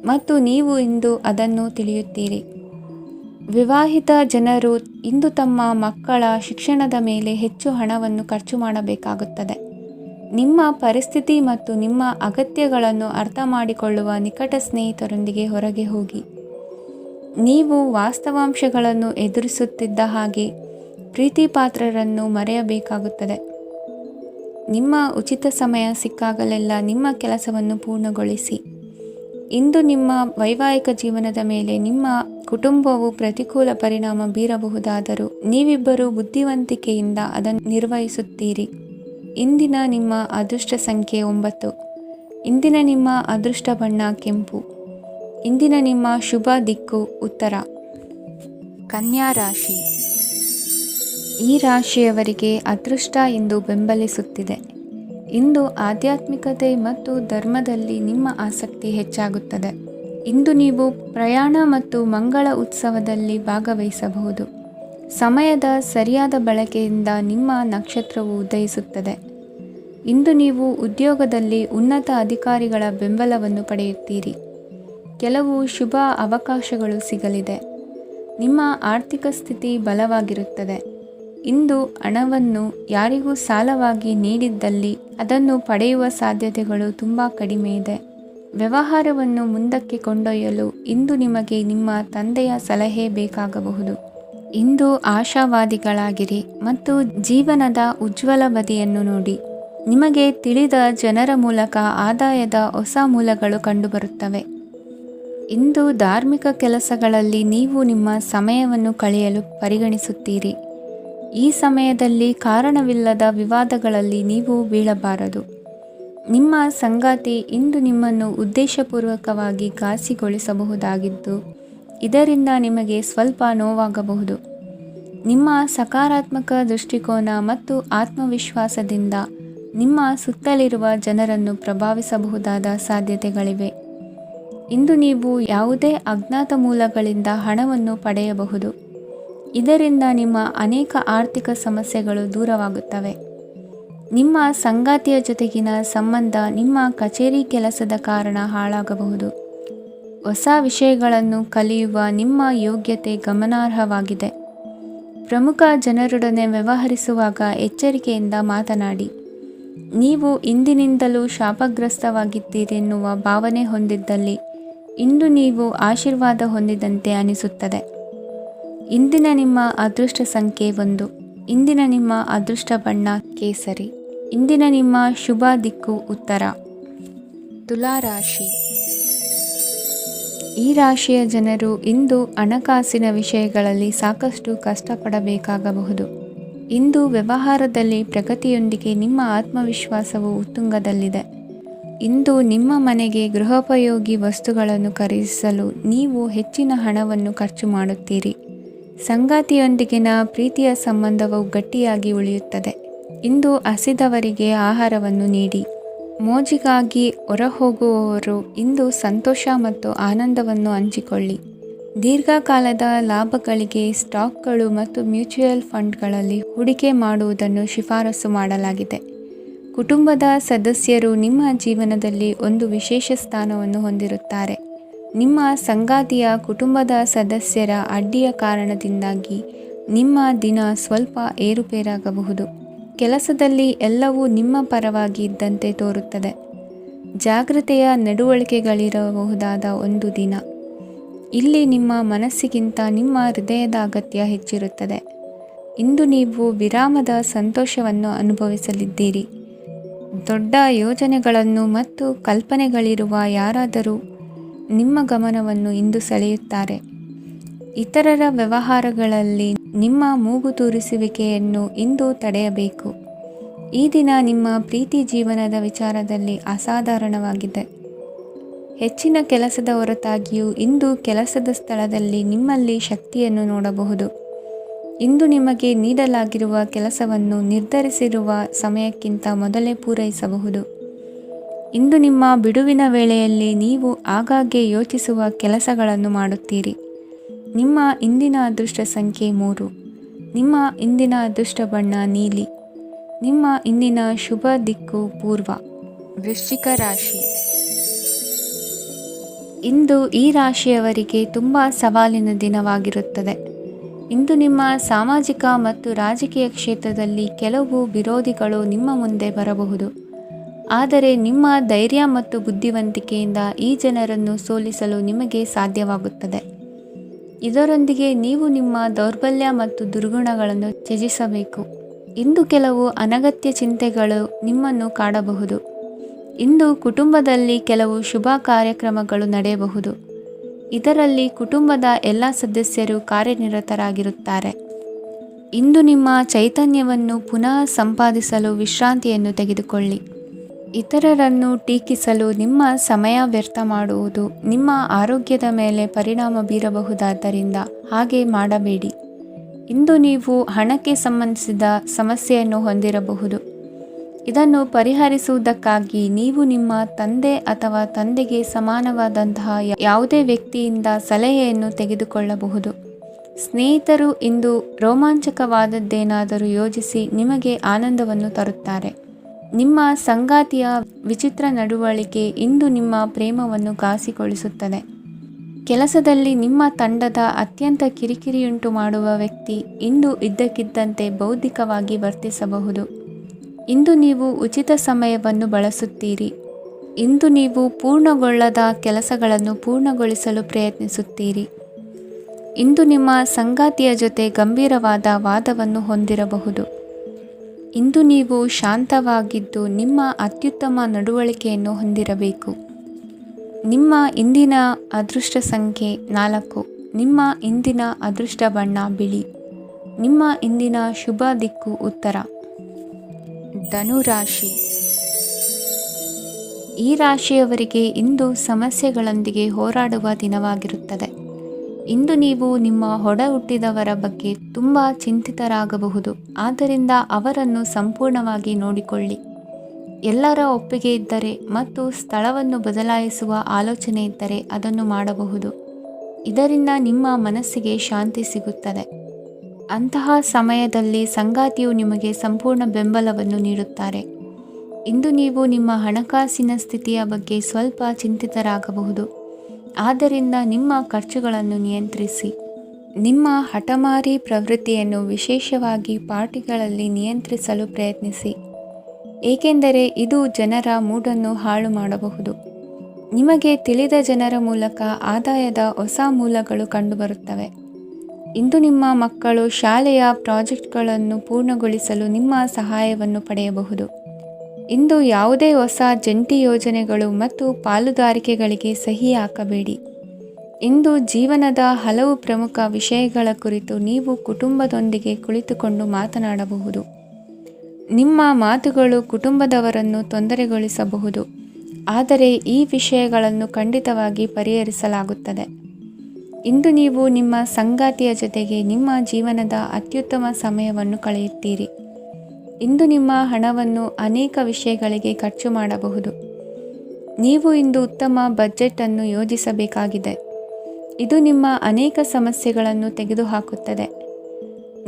ಮತ್ತು ನೀವು ಇಂದು ಅದನ್ನು ತಿಳಿಯುತ್ತೀರಿ. ವಿವಾಹಿತ ಜನರು ಇಂದು ತಮ್ಮ ಮಕ್ಕಳ ಶಿಕ್ಷಣದ ಮೇಲೆ ಹೆಚ್ಚು ಹಣವನ್ನು ಖರ್ಚು ಮಾಡಬೇಕಾಗುತ್ತದೆ. ನಿಮ್ಮ ಪರಿಸ್ಥಿತಿ ಮತ್ತು ನಿಮ್ಮ ಅಗತ್ಯಗಳನ್ನು ಅರ್ಥ ಮಾಡಿಕೊಳ್ಳುವ ನಿಕಟ ಸ್ನೇಹಿತರೊಂದಿಗೆ ಹೊರಗೆ ಹೋಗಿ. ನೀವು ವಾಸ್ತವಾಂಶಗಳನ್ನು ಎದುರಿಸುತ್ತಿದ್ದ ಹಾಗೆ ಪ್ರೀತಿಪಾತ್ರರನ್ನು ಮರೆಯಬೇಕಾಗುತ್ತದೆ. ನಿಮ್ಮ ಉಚಿತ ಸಮಯ ಸಿಕ್ಕಾಗಲೆಲ್ಲ ನಿಮ್ಮ ಕೆಲಸವನ್ನು ಪೂರ್ಣಗೊಳಿಸಿ. ಇಂದು ನಿಮ್ಮ ವೈವಾಹಿಕ ಜೀವನದ ಮೇಲೆ ನಿಮ್ಮ ಕುಟುಂಬವು ಪ್ರತಿಕೂಲ ಪರಿಣಾಮ ಬೀರಬಹುದಾದರೂ ನೀವಿಬ್ಬರು ಬುದ್ಧಿವಂತಿಕೆಯಿಂದ ಅದನ್ನು ನಿರ್ವಹಿಸುತ್ತೀರಿ. ಇಂದಿನ ನಿಮ್ಮ ಅದೃಷ್ಟ ಸಂಖ್ಯೆ 9. ಇಂದಿನ ನಿಮ್ಮ ಅದೃಷ್ಟ ಬಣ್ಣ ಕೆಂಪು. ಇಂದಿನ ನಿಮ್ಮ ಶುಭ ದಿಕ್ಕು ಉತ್ತರ. ಕನ್ಯಾ ರಾಶಿ. ಈ ರಾಶಿಯವರಿಗೆ ಅದೃಷ್ಟ ಇಂದು ಬೆಂಬಲಿಸುತ್ತಿದೆ. ಇಂದು ಆಧ್ಯಾತ್ಮಿಕತೆ ಮತ್ತು ಧರ್ಮದಲ್ಲಿ ನಿಮ್ಮ ಆಸಕ್ತಿ ಹೆಚ್ಚಾಗುತ್ತದೆ. ಇಂದು ನೀವು ಪ್ರಯಾಣ ಮತ್ತು ಮಂಗಳ ಉತ್ಸವದಲ್ಲಿ ಭಾಗವಹಿಸಬಹುದು. ಸಮಯದ ಸರಿಯಾದ ಬಳಕೆಯಿಂದ ನಿಮ್ಮ ನಕ್ಷತ್ರವು ಉದಯಿಸುತ್ತದೆ. ಇಂದು ನೀವು ಉದ್ಯೋಗದಲ್ಲಿ ಉನ್ನತ ಅಧಿಕಾರಿಗಳ ಬೆಂಬಲವನ್ನು ಪಡೆಯುತ್ತೀರಿ. ಕೆಲವು ಶುಭ ಅವಕಾಶಗಳು ಸಿಗಲಿದೆ. ನಿಮ್ಮ ಆರ್ಥಿಕ ಸ್ಥಿತಿ ಬಲವಾಗಿರುತ್ತದೆ. ಇಂದು ಹಣವನ್ನು ಯಾರಿಗೂ ಸಾಲವಾಗಿ ನೀಡಿದ್ದಲ್ಲಿ ಅದನ್ನು ಪಡೆಯುವ ಸಾಧ್ಯತೆಗಳು ತುಂಬ ಕಡಿಮೆ ಇದೆ. ವ್ಯವಹಾರವನ್ನು ಮುಂದಕ್ಕೆ ಕೊಂಡೊಯ್ಯಲು ಇಂದು ನಿಮಗೆ ನಿಮ್ಮ ತಂದೆಯ ಸಲಹೆ ಬೇಕಾಗಬಹುದು. ಇಂದು ಆಶಾವಾದಿಗಳಾಗಿರಿ ಮತ್ತು ಜೀವನದ ಉಜ್ವಲ ಬದಿಯನ್ನು ನೋಡಿ. ನಿಮಗೆ ತಿಳಿದ ಜನರ ಮೂಲಕ ಆದಾಯದ ಹೊಸ ಮೂಲಗಳು ಕಂಡುಬರುತ್ತವೆ. ಇಂದು ಧಾರ್ಮಿಕ ಕೆಲಸಗಳಲ್ಲಿ ನೀವು ನಿಮ್ಮ ಸಮಯವನ್ನು ಕಳೆಯಲು ಪರಿಗಣಿಸುತ್ತೀರಿ. ಈ ಸಮಯದಲ್ಲಿ ಕಾರಣವಿಲ್ಲದ ವಿವಾದಗಳಲ್ಲಿ ನೀವು ಬೀಳಬಾರದು. ನಿಮ್ಮ ಸಂಗಾತಿ ಇಂದು ನಿಮ್ಮನ್ನು ಉದ್ದೇಶಪೂರ್ವಕವಾಗಿ ಘಾಸಿಗೊಳಿಸಬಹುದಾಗಿದ್ದು ಇದರಿಂದ ನಿಮಗೆ ಸ್ವಲ್ಪ ನೋವಾಗಬಹುದು. ನಿಮ್ಮ ಸಕಾರಾತ್ಮಕ ದೃಷ್ಟಿಕೋನ ಮತ್ತು ಆತ್ಮವಿಶ್ವಾಸದಿಂದ ನಿಮ್ಮ ಸುತ್ತಲಿರುವ ಜನರನ್ನು ಪ್ರಭಾವಿಸಬಹುದಾದ ಸಾಧ್ಯತೆಗಳಿವೆ. ಇಂದು ನೀವು ಯಾವುದೇ ಅಜ್ಞಾತ ಮೂಲಗಳಿಂದ ಹಣವನ್ನು ಪಡೆಯಬಹುದು. ಇದರಿಂದ ನಿಮ್ಮ ಅನೇಕ ಆರ್ಥಿಕ ಸಮಸ್ಯೆಗಳು ದೂರವಾಗುತ್ತವೆ. ನಿಮ್ಮ ಸಂಗಾತಿಯ ಜೊತೆಗಿನ ಸಂಬಂಧ ನಿಮ್ಮ ಕಚೇರಿ ಕೆಲಸದ ಕಾರಣ ಹಾಳಾಗಬಹುದು. ಹೊಸ ವಿಷಯಗಳನ್ನು ಕಲಿಯುವ ನಿಮ್ಮ ಯೋಗ್ಯತೆ ಗಮನಾರ್ಹವಾಗಿದೆ. ಪ್ರಮುಖ ಜನರೊಡನೆ ವ್ಯವಹರಿಸುವಾಗ ಎಚ್ಚರಿಕೆಯಿಂದ ಮಾತನಾಡಿ. ನೀವು ಇಂದಿನಿಂದಲೂ ಶಾಪಗ್ರಸ್ತವಾಗಿದ್ದೀರೆನ್ನುವ ಭಾವನೆ ಹೊಂದಿದ್ದಲ್ಲಿ ಇಂದು ನೀವು ಆಶೀರ್ವಾದ ಹೊಂದಿದಂತೆ ಅನಿಸುತ್ತದೆ. ಇಂದಿನ ನಿಮ್ಮ ಅದೃಷ್ಟ ಸಂಖ್ಯೆ 1. ಇಂದಿನ ನಿಮ್ಮ ಅದೃಷ್ಟ ಬಣ್ಣ ಕೇಸರಿ. ಇಂದಿನ ನಿಮ್ಮ ಶುಭ ದಿಕ್ಕು ಉತ್ತರ. ತುಲಾ ರಾಶಿ. ಈ ರಾಶಿಯ ಜನರು ಇಂದು ಹಣಕಾಸಿನ ವಿಷಯಗಳಲ್ಲಿ ಸಾಕಷ್ಟು ಕಷ್ಟಪಡಬೇಕಾಗಬಹುದು. ಇಂದು ವ್ಯವಹಾರದಲ್ಲಿ ಪ್ರಗತಿಯೊಂದಿಗೆ ನಿಮ್ಮ ಆತ್ಮವಿಶ್ವಾಸವು ಉತ್ತುಂಗದಲ್ಲಿದೆ. ಇಂದು ನಿಮ್ಮ ಮನೆಗೆ ಗೃಹೋಪಯೋಗಿ ವಸ್ತುಗಳನ್ನು ಖರೀದಿಸಲು ನೀವು ಹೆಚ್ಚಿನ ಹಣವನ್ನು ಖರ್ಚು ಮಾಡುತ್ತೀರಿ. ಸಂಗಾತಿಯೊಂದಿಗಿನ ಪ್ರೀತಿಯ ಸಂಬಂಧವು ಗಟ್ಟಿಯಾಗಿ ಉಳಿಯುತ್ತದೆ. ಇಂದು ಹಸಿದವರಿಗೆ ಆಹಾರವನ್ನು ನೀಡಿ. ಮೋಜಿಗಾಗಿ ಹೊರಹೋಗುವವರು ಇಂದು ಸಂತೋಷ ಮತ್ತು ಆನಂದವನ್ನು ಹಂಚಿಕೊಳ್ಳಿ. ದೀರ್ಘಕಾಲದ ಲಾಭಗಳಿಗೆ ಸ್ಟಾಕ್ಗಳು ಮತ್ತು ಮ್ಯೂಚುವಲ್ ಫಂಡ್ಗಳಲ್ಲಿ ಹೂಡಿಕೆ ಮಾಡುವುದನ್ನು ಶಿಫಾರಸು ಮಾಡಲಾಗಿದೆ. ಕುಟುಂಬದ ಸದಸ್ಯರು ನಿಮ್ಮ ಜೀವನದಲ್ಲಿ ಒಂದು ವಿಶೇಷ ಸ್ಥಾನವನ್ನು ಹೊಂದಿರುತ್ತಾರೆ. ನಿಮ್ಮ ಸಂಗಾತಿಯ ಕುಟುಂಬದ ಸದಸ್ಯರ ಅಡ್ಡಿಯ ಕಾರಣದಿಂದಾಗಿ ನಿಮ್ಮ ದಿನ ಸ್ವಲ್ಪ ಏರುಪೇರಾಗಬಹುದು. ಕೆಲಸದಲ್ಲಿ ಎಲ್ಲವೂ ನಿಮ್ಮ ಪರವಾಗಿ ಇದ್ದಂತೆ ತೋರುತ್ತದೆ. ಜಾಗೃತೆಯ ನಡವಳಿಕೆಗಳಿರಬಹುದಾದ ಒಂದು ದಿನ. ಇಲ್ಲಿ ನಿಮ್ಮ ಮನಸ್ಸಿಗಿಂತ ನಿಮ್ಮ ಹೃದಯದ ಅಗತ್ಯ ಹೆಚ್ಚಿರುತ್ತದೆ. ಇಂದು ನೀವು ವಿರಾಮದ ಸಂತೋಷವನ್ನು ಅನುಭವಿಸಲಿದ್ದೀರಿ. ದೊಡ್ಡ ಯೋಜನೆಗಳನ್ನು ಮತ್ತು ಕಲ್ಪನೆಗಳಿರುವ ಯಾರಾದರೂ ನಿಮ್ಮ ಗಮನವನ್ನು ಇಂದು ಸೆಳೆಯುತ್ತಾರೆ. ಇತರರ ವ್ಯವಹಾರಗಳಲ್ಲಿ ನಿಮ್ಮ ಮೂಗು ತೂರಿಸುವಿಕೆಯನ್ನು ಇಂದು ತಡೆಯಬೇಕು. ಈ ದಿನ ನಿಮ್ಮ ಪ್ರೀತಿ ಜೀವನದ ವಿಚಾರದಲ್ಲಿ ಅಸಾಧಾರಣವಾಗಿದೆ. ಹೆಚ್ಚಿನ ಕೆಲಸದ ಹೊರತಾಗಿಯೂ ಇಂದು ಕೆಲಸದ ಸ್ಥಳದಲ್ಲಿ ನಿಮ್ಮಲ್ಲಿ ಶಕ್ತಿಯನ್ನು ನೋಡಬಹುದು. ಇಂದು ನಿಮಗೆ ನೀಡಲಾಗಿರುವ ಕೆಲಸವನ್ನು ನಿರ್ಧರಿಸಿರುವ ಸಮಯಕ್ಕಿಂತ ಮೊದಲೇ ಪೂರೈಸಬಹುದು. ಇಂದು ನಿಮ್ಮ ಬಿಡುವಿನ ವೇಳೆಯಲ್ಲಿ ನೀವು ಆಗಾಗ್ಗೆ ಯೋಚಿಸುವ ಕೆಲಸಗಳನ್ನು ಮಾಡುತ್ತೀರಿ. ನಿಮ್ಮ ಇಂದಿನ ಅದೃಷ್ಟ ಸಂಖ್ಯೆ 3. ನಿಮ್ಮ ಇಂದಿನ ಅದೃಷ್ಟ ಬಣ್ಣ ನೀಲಿ. ನಿಮ್ಮ ಇಂದಿನ ಶುಭ ದಿಕ್ಕು ಪೂರ್ವ. ವೃಶ್ಚಿಕ ರಾಶಿ. ಇಂದು ಈ ರಾಶಿಯವರಿಗೆ ತುಂಬ ಸವಾಲಿನ ದಿನವಾಗಿರುತ್ತದೆ. ಇಂದು ನಿಮ್ಮ ಸಾಮಾಜಿಕ ಮತ್ತು ರಾಜಕೀಯ ಕ್ಷೇತ್ರದಲ್ಲಿ ಕೆಲವು ವಿರೋಧಿಗಳು ನಿಮ್ಮ ಮುಂದೆ ಬರಬಹುದು. ಆದರೆ ನಿಮ್ಮ ಧೈರ್ಯ ಮತ್ತು ಬುದ್ಧಿವಂತಿಕೆಯಿಂದ ಈ ಜನರನ್ನು ಸೋಲಿಸಲು ನಿಮಗೆ ಸಾಧ್ಯವಾಗುತ್ತದೆ. ಇದರೊಂದಿಗೆ ನೀವು ನಿಮ್ಮ ದೌರ್ಬಲ್ಯ ಮತ್ತು ದುರ್ಗುಣಗಳನ್ನು ತ್ಯಜಿಸಬೇಕು. ಇಂದು ಕೆಲವು ಅನಗತ್ಯ ಚಿಂತೆಗಳು ನಿಮ್ಮನ್ನು ಕಾಡಬಹುದು. ಇಂದು ಕುಟುಂಬದಲ್ಲಿ ಕೆಲವು ಶುಭ ಕಾರ್ಯಕ್ರಮಗಳು ನಡೆಯಬಹುದು. ಇದರಲ್ಲಿ ಕುಟುಂಬದ ಎಲ್ಲ ಸದಸ್ಯರು ಕಾರ್ಯನಿರತರಾಗಿರುತ್ತಾರೆ. ಇಂದು ನಿಮ್ಮ ಚೈತನ್ಯವನ್ನು ಪುನಃ ಸಂಪಾದಿಸಲು ವಿಶ್ರಾಂತಿಯನ್ನು ತೆಗೆದುಕೊಳ್ಳಿ. ಇತರರನ್ನು ಟೀಕಿಸಲು ನಿಮ್ಮ ಸಮಯ ವ್ಯರ್ಥ ಮಾಡುವುದು ನಿಮ್ಮ ಆರೋಗ್ಯದ ಮೇಲೆ ಪರಿಣಾಮ ಬೀರಬಹುದಾದ್ದರಿಂದ ಹಾಗೆ ಮಾಡಬೇಡಿ. ಇಂದು ನೀವು ಹಣಕ್ಕೆ ಸಂಬಂಧಿಸಿದ ಸಮಸ್ಯೆಯನ್ನು ಹೊಂದಿರಬಹುದು. ಇದನ್ನು ಪರಿಹರಿಸುವುದಕ್ಕಾಗಿ ನೀವು ನಿಮ್ಮ ತಂದೆ ಅಥವಾ ತಂದೆಗೆ ಸಮಾನವಾದಂತಹ ಯಾವುದೇ ವ್ಯಕ್ತಿಯಿಂದ ಸಲಹೆಯನ್ನು ತೆಗೆದುಕೊಳ್ಳಬಹುದು. ಸ್ನೇಹಿತರು ಇಂದು ರೋಮಾಂಚಕವಾದದ್ದೇನಾದರೂ ಯೋಜಿಸಿ ನಿಮಗೆ ಆನಂದವನ್ನು ತರುತ್ತಾರೆ. ನಿಮ್ಮ ಸಂಗಾತಿಯ ವಿಚಿತ್ರ ನಡವಳಿಕೆ ಇಂದು ನಿಮ್ಮ ಪ್ರೇಮವನ್ನು ಘಾಸಿಗೊಳಿಸುತ್ತದೆ. ಕೆಲಸದಲ್ಲಿ ನಿಮ್ಮ ತಂಡದ ಅತ್ಯಂತ ಕಿರಿಕಿರಿಯುಂಟು ಮಾಡುವ ವ್ಯಕ್ತಿ ಇಂದು ಇದ್ದಕ್ಕಿದ್ದಂತೆ ಬೌದ್ಧಿಕವಾಗಿ ವರ್ತಿಸಬಹುದು. ಇಂದು ನೀವು ಉಚಿತ ಸಮಯವನ್ನು ಬಳಸುತ್ತೀರಿ. ಇಂದು ನೀವು ಪೂರ್ಣಗೊಳ್ಳದ ಕೆಲಸಗಳನ್ನು ಪೂರ್ಣಗೊಳಿಸಲು ಪ್ರಯತ್ನಿಸುತ್ತೀರಿ. ಇಂದು ನಿಮ್ಮ ಸಂಗಾತಿಯ ಜೊತೆ ಗಂಭೀರವಾದ ವಾದವನ್ನು ಹೊಂದಿರಬಹುದು. ಇಂದು ನೀವು ಶಾಂತವಾಗಿದ್ದು ನಿಮ್ಮ ಅತ್ಯುತ್ತಮ ನಡವಳಿಕೆಯನ್ನು ಹೊಂದಿರಬೇಕು. ನಿಮ್ಮ ಇಂದಿನ ಅದೃಷ್ಟ ಸಂಖ್ಯೆ 4. ನಿಮ್ಮ ಇಂದಿನ ಅದೃಷ್ಟ ಬಣ್ಣ ಬಿಳಿ. ನಿಮ್ಮ ಇಂದಿನ ಶುಭ ದಿಕ್ಕು ಉತ್ತರ. ಧನುರಾಶಿ. ಈ ರಾಶಿಯವರಿಗೆ ಇಂದು ಸಮಸ್ಯೆಗಳೊಂದಿಗೆ ಹೋರಾಡುವ ದಿನವಾಗಿರುತ್ತದೆ. ಇಂದು ನೀವು ನಿಮ್ಮ ಒಡ ಹುಟ್ಟಿದವರ ಬಗ್ಗೆ ತುಂಬ ಚಿಂತಿತರಾಗಬಹುದು. ಆದ್ದರಿಂದ ಅವರನ್ನು ಸಂಪೂರ್ಣವಾಗಿ ನೋಡಿಕೊಳ್ಳಿ. ಎಲ್ಲರ ಒಪ್ಪಿಗೆ ಇದ್ದರೆ ಮತ್ತು ಸ್ಥಳವನ್ನು ಬದಲಾಯಿಸುವ ಆಲೋಚನೆ ಇದ್ದರೆ ಅದನ್ನು ಮಾಡಬಹುದು. ಇದರಿಂದ ನಿಮ್ಮ ಮನಸ್ಸಿಗೆ ಶಾಂತಿ ಸಿಗುತ್ತದೆ. ಅಂತಹ ಸಮಯದಲ್ಲಿ ಸಂಗಾತಿಯು ನಿಮಗೆ ಸಂಪೂರ್ಣ ಬೆಂಬಲವನ್ನು ನೀಡುತ್ತಾರೆ. ಇಂದು ನೀವು ನಿಮ್ಮ ಹಣಕಾಸಿನ ಸ್ಥಿತಿಯ ಬಗ್ಗೆ ಸ್ವಲ್ಪ ಚಿಂತಿತರಾಗಬಹುದು. ಆದ್ದರಿಂದ ನಿಮ್ಮ ಖರ್ಚುಗಳನ್ನು ನಿಯಂತ್ರಿಸಿ. ನಿಮ್ಮ ಹಠಮಾರಿ ಪ್ರವೃತ್ತಿಯನ್ನು ವಿಶೇಷವಾಗಿ ಪಾರ್ಟಿಗಳಲ್ಲಿ ನಿಯಂತ್ರಿಸಲು ಪ್ರಯತ್ನಿಸಿ, ಏಕೆಂದರೆ ಇದು ಜನರ ಮೂಡನ್ನು ಹಾಳು ಮಾಡಬಹುದು. ನಿಮಗೆ ತಿಳಿದ ಜನರ ಮೂಲಕ ಆದಾಯದ ಹೊಸ ಮೂಲಗಳು ಕಂಡುಬರುತ್ತವೆ. ಇಂದು ನಿಮ್ಮ ಮಕ್ಕಳು ಶಾಲೆಯ ಪ್ರಾಜೆಕ್ಟ್ಗಳನ್ನು ಪೂರ್ಣಗೊಳಿಸಲು ನಿಮ್ಮ ಸಹಾಯವನ್ನು ಪಡೆಯಬಹುದು. ಇಂದು ಯಾವುದೇ ಹೊಸ ಜಂಟಿ ಯೋಜನೆಗಳು ಮತ್ತು ಪಾಲುದಾರಿಕೆಗಳಿಗೆ ಸಹಿ ಹಾಕಬೇಡಿ. ಇಂದು ಜೀವನದ ಹಲವು ಪ್ರಮುಖ ವಿಷಯಗಳ ಕುರಿತು ನೀವು ಕುಟುಂಬದೊಂದಿಗೆ ಕುಳಿತುಕೊಂಡು ಮಾತನಾಡಬಹುದು. ನಿಮ್ಮ ಮಾತುಗಳು ಕುಟುಂಬದವರನ್ನು ತೊಂದರೆಗೊಳಿಸಬಹುದು, ಆದರೆ ಈ ವಿಷಯಗಳನ್ನು ಖಂಡಿತವಾಗಿ ಪರಿಹರಿಸಲಾಗುತ್ತದೆ. ಇಂದು ನೀವು ನಿಮ್ಮ ಸಂಗಾತಿಯ ಜೊತೆಗೆ ನಿಮ್ಮ ಜೀವನದ ಅತ್ಯುತ್ತಮ ಸಮಯವನ್ನು ಕಳೆಯುತ್ತೀರಿ. ಇಂದು ನಿಮ್ಮ ಹಣವನ್ನು ಅನೇಕ ವಿಷಯಗಳಿಗೆ ಖರ್ಚು ಮಾಡಬಹುದು. ನೀವು ಇಂದು ಉತ್ತಮ ಬಜೆಟ್ ಅನ್ನು ಯೋಜಿಸಬೇಕಾಗಿದೆ. ಇದು ನಿಮ್ಮ ಅನೇಕ ಸಮಸ್ಯೆಗಳನ್ನು ತೆಗೆದುಹಾಕುತ್ತದೆ.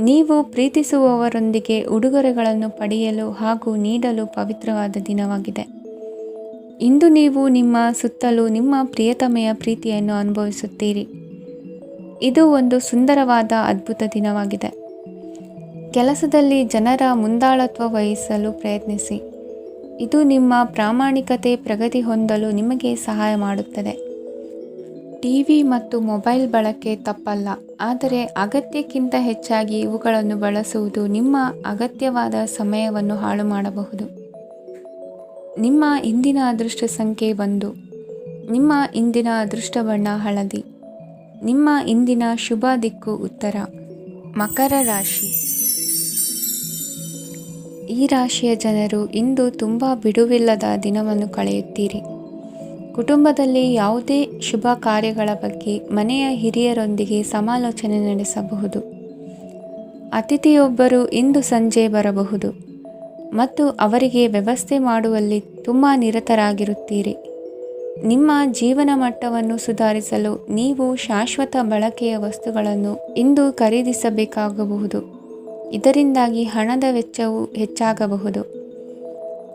ನೀವು ಪ್ರೀತಿಸುವವರೊಂದಿಗೆ ಉಡುಗೊರೆಗಳನ್ನು ಪಡೆಯಲು ಹಾಗೂ ನೀಡಲು ಪವಿತ್ರವಾದ ದಿನವಾಗಿದೆ. ಇಂದು ನೀವು ನಿಮ್ಮ ಸುತ್ತಲೂ ನಿಮ್ಮ ಪ್ರಿಯತಮೆಯ ಪ್ರೀತಿಯನ್ನು ಅನುಭವಿಸುತ್ತೀರಿ. ಇದು ಒಂದು ಸುಂದರವಾದ ಅದ್ಭುತ ದಿನವಾಗಿದೆ. ಕೆಲಸದಲ್ಲಿ ಜನರ ಮುಂದಾಳತ್ವ ವಹಿಸಲು ಪ್ರಯತ್ನಿಸಿ. ಇದು ನಿಮ್ಮ ಪ್ರಾಮಾಣಿಕತೆ ಪ್ರಗತಿ ಹೊಂದಲು ನಿಮಗೆ ಸಹಾಯ ಮಾಡುತ್ತದೆ. ಟಿವಿ ಮತ್ತು ಮೊಬೈಲ್ ಬಳಕೆ ತಪ್ಪಲ್ಲ, ಆದರೆ ಅಗತ್ಯಕ್ಕಿಂತ ಹೆಚ್ಚಾಗಿ ಇವುಗಳನ್ನು ಬಳಸುವುದು ನಿಮ್ಮ ಅಗತ್ಯವಾದ ಸಮಯವನ್ನು ಹಾಳು ಮಾಡಬಹುದು. ನಿಮ್ಮ ಇಂದಿನ ಅದೃಷ್ಟ ಸಂಖ್ಯೆ 1. ನಿಮ್ಮ ಇಂದಿನ ಅದೃಷ್ಟ ಬಣ್ಣ ಹಳದಿ. ನಿಮ್ಮ ಇಂದಿನ ಶುಭ ದಿಕ್ಕು ಉತ್ತರ. ಮಕರ ರಾಶಿ. ಈ ರಾಶಿಯ ಜನರು ಇಂದು ತುಂಬ ಬಿಡುವಿಲ್ಲದ ದಿನವನ್ನು ಕಳೆಯುತ್ತೀರಿ. ಕುಟುಂಬದಲ್ಲಿ ಯಾವುದೇ ಶುಭ ಕಾರ್ಯಗಳ ಬಗ್ಗೆ ಮನೆಯ ಹಿರಿಯರೊಂದಿಗೆ ಸಮಾಲೋಚನೆ ನಡೆಸಬಹುದು. ಅತಿಥಿಯೊಬ್ಬರು ಇಂದು ಸಂಜೆ ಬರಬಹುದು ಮತ್ತು ಅವರಿಗೆ ವ್ಯವಸ್ಥೆ ಮಾಡುವಲ್ಲಿ ತುಂಬ ನಿರತರಾಗಿರುತ್ತೀರಿ. ನಿಮ್ಮ ಜೀವನ ಮಟ್ಟವನ್ನು ಸುಧಾರಿಸಲು ನೀವು ಶಾಶ್ವತ ಬಳಕೆಯ ವಸ್ತುಗಳನ್ನು ಇಂದು ಖರೀದಿಸಬೇಕಾಗಬಹುದು. ಇದರಿಂದಾಗಿ ಹಣದ ವೆಚ್ಚವು ಹೆಚ್ಚಾಗಬಹುದು.